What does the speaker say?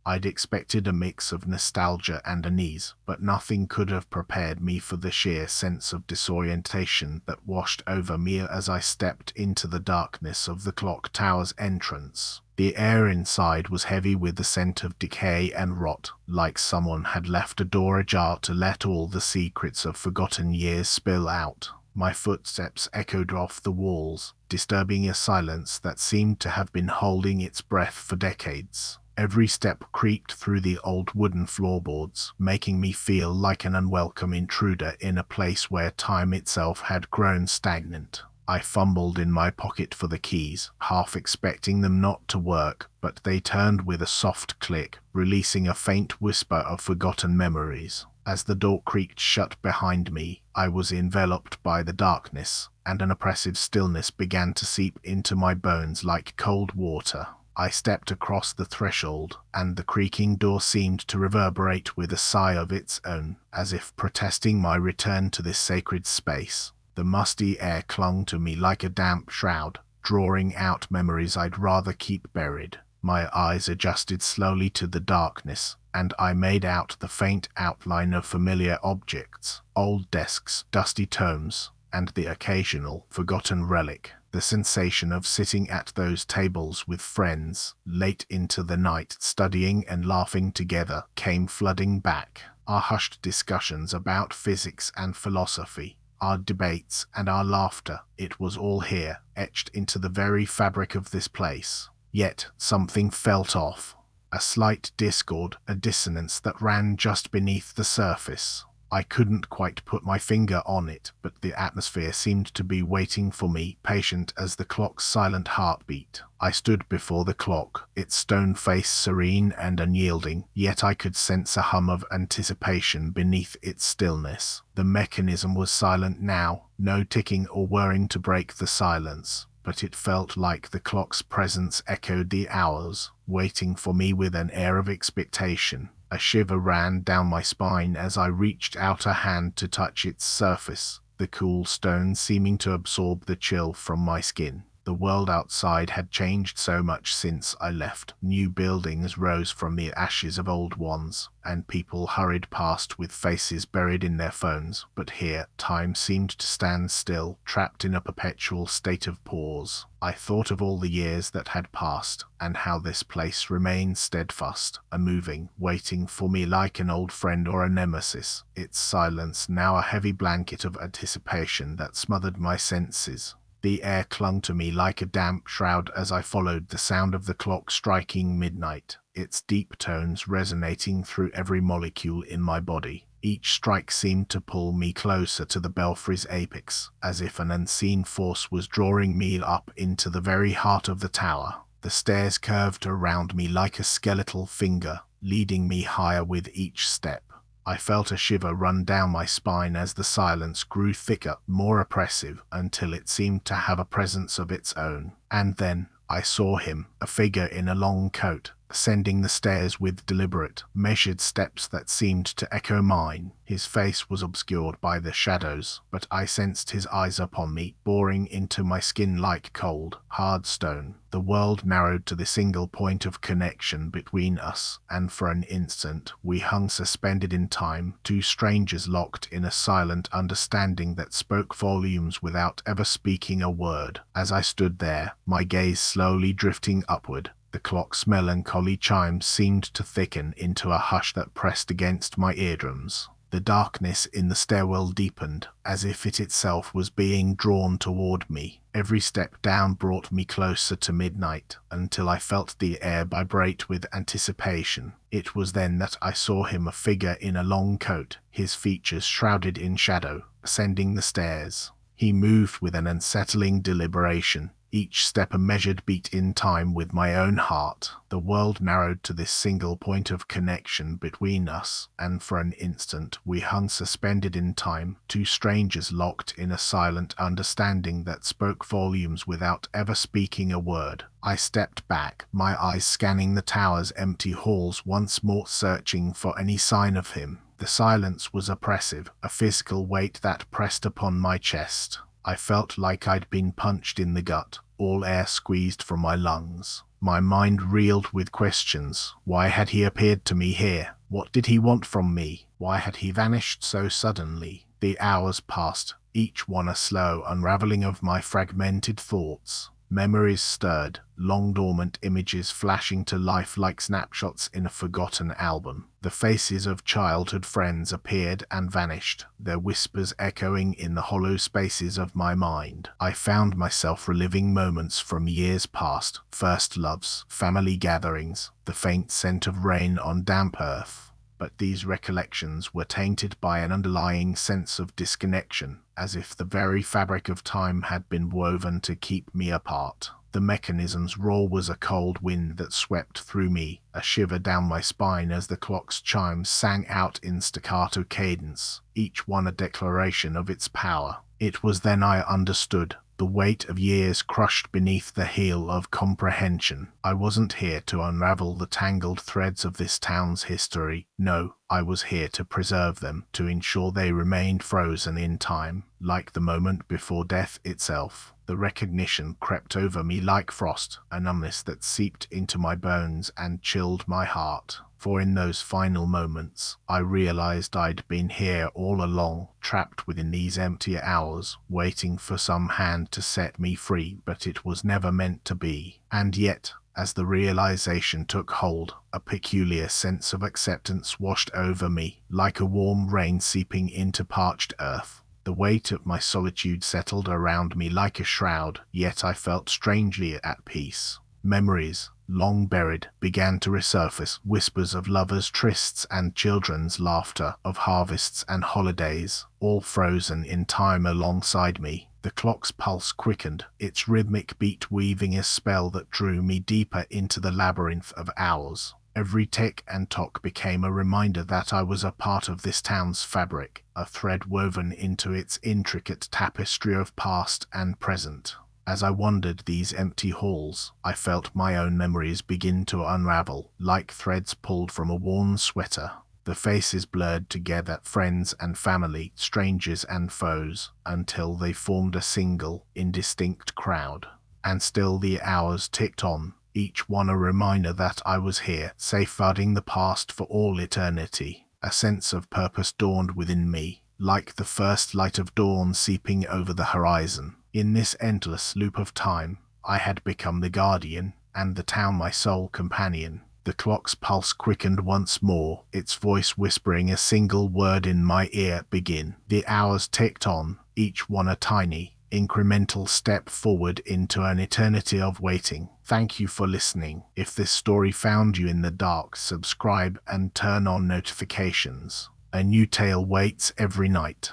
I'd expected a mix of nostalgia and unease, but nothing could have prepared me for the sheer sense of disorientation that washed over me as I stepped into the darkness of the clock tower's entrance. The air inside was heavy with the scent of decay and rot, like someone had left a door ajar to let all the secrets of forgotten years spill out. My footsteps echoed off the walls, disturbing a silence that seemed to have been holding its breath for decades. Every step creaked through the old wooden floorboards, making me feel like an unwelcome intruder in a place where time itself had grown stagnant. I fumbled in my pocket for the keys, half expecting them not to work, but they turned with a soft click, releasing a faint whisper of forgotten memories. As the door creaked shut behind me, I was enveloped by the darkness, and an oppressive stillness began to seep into my bones like cold water. I stepped across the threshold, and the creaking door seemed to reverberate with a sigh of its own, as if protesting my return to this sacred space. The musty air clung to me like a damp shroud, drawing out memories I'd rather keep buried. My eyes adjusted slowly to the darkness, and I made out the faint outline of familiar objects, old desks, dusty tomes, and the occasional forgotten relic. The sensation of sitting at those tables with friends, late into the night, studying and laughing together, came flooding back. Our hushed discussions about physics and philosophy, our debates and our laughter, it was all here, etched into the very fabric of this place. Yet something felt off. A slight discord, a dissonance that ran just beneath the surface. I couldn't quite put my finger on it, but the atmosphere seemed to be waiting for me, patient as the clock's silent heartbeat. I stood before the clock, its stone face serene and unyielding, yet I could sense a hum of anticipation beneath its stillness. The mechanism was silent now, no ticking or whirring to break the silence, but it felt like the clock's presence echoed the hours, waiting for me with an air of expectation. A shiver ran down my spine as I reached out a hand to touch its surface, the cool stone seeming to absorb the chill from my skin. The world outside had changed so much since I left. New buildings rose from the ashes of old ones, and people hurried past with faces buried in their phones. But here, time seemed to stand still, trapped in a perpetual state of pause. I thought of all the years that had passed, and how this place remained steadfast, unmoving, waiting for me like an old friend or a nemesis, its silence now a heavy blanket of anticipation that smothered my senses. The air clung to me like a damp shroud as I followed the sound of the clock striking midnight, its deep tones resonating through every molecule in my body. Each strike seemed to pull me closer to the belfry's apex, as if an unseen force was drawing me up into the very heart of the tower. The stairs curved around me like a skeletal finger, leading me higher with each step. I felt a shiver run down my spine as the silence grew thicker, more oppressive, until it seemed to have a presence of its own. And then I saw him, a figure in a long coat, ascending the stairs with deliberate, measured steps that seemed to echo mine. His face was obscured by the shadows, but I sensed his eyes upon me, boring into my skin like cold, hard stone. The world narrowed to the single point of connection between us, and for an instant we hung suspended in time, two strangers locked in a silent understanding that spoke volumes without ever speaking a word. As I stood there, my gaze slowly drifting upward, the clock's melancholy chimes seemed to thicken into a hush that pressed against my eardrums. The darkness in the stairwell deepened, as if it itself was being drawn toward me. Every step down brought me closer to midnight, until I felt the air vibrate with anticipation. It was then that I saw him, a figure in a long coat, his features shrouded in shadow, ascending the stairs. He moved with an unsettling deliberation, each step a measured beat in time with my own heart. The world narrowed to this single point of connection between us, and for an instant we hung suspended in time, two strangers locked in a silent understanding that spoke volumes without ever speaking a word. I stepped back, my eyes scanning the tower's empty halls once more, searching for any sign of him. The silence was oppressive, a physical weight that pressed upon my chest. I felt like I'd been punched in the gut, all air squeezed from my lungs. My mind reeled with questions. Why had he appeared to me here? What did he want from me? Why had he vanished so suddenly? The hours passed, each one a slow unraveling of my fragmented thoughts. Memories stirred, long dormant images flashing to life like snapshots in a forgotten album. The faces of childhood friends appeared and vanished, their whispers echoing in the hollow spaces of my mind. I found myself reliving moments from years past, first loves, family gatherings, the faint scent of rain on damp earth. But these recollections were tainted by an underlying sense of disconnection, as if the very fabric of time had been woven to keep me apart. The mechanism's roar was a cold wind that swept through me, a shiver down my spine as the clock's chimes sang out in staccato cadence, each one a declaration of its power. It was then I understood. The weight of years crushed beneath the heel of comprehension. I wasn't here to unravel the tangled threads of this town's history. No, I was here to preserve them, to ensure they remained frozen in time, like the moment before death itself. The recognition crept over me like frost, a numbness that seeped into my bones and chilled my heart. For in those final moments, I realized I'd been here all along, trapped within these empty hours, waiting for some hand to set me free, but it was never meant to be. And yet, as the realization took hold, a peculiar sense of acceptance washed over me, like a warm rain seeping into parched earth. The weight of my solitude settled around me like a shroud, yet I felt strangely at peace. Memories, long buried, began to resurface, whispers of lovers' trysts and children's laughter, of harvests and holidays, all frozen in time alongside me. The clock's pulse quickened, its rhythmic beat weaving a spell that drew me deeper into the labyrinth of hours. Every tick and tock became a reminder that I was a part of this town's fabric, a thread woven into its intricate tapestry of past and present. As I wandered these empty halls, I felt my own memories begin to unravel, like threads pulled from a worn sweater. The faces blurred together, friends and family, strangers and foes, until they formed a single, indistinct crowd. And still the hours ticked on, each one a reminder that I was here, safeguarding the past for all eternity. A sense of purpose dawned within me, like the first light of dawn seeping over the horizon. In this endless loop of time, I had become the guardian, and the town my sole companion. The clock's pulse quickened once more, its voice whispering a single word in my ear: begin. The hours ticked on, each one a tiny, incremental step forward into an eternity of waiting. Thank you for listening. If this story found you in the dark, subscribe and turn on notifications. A new tale waits every night.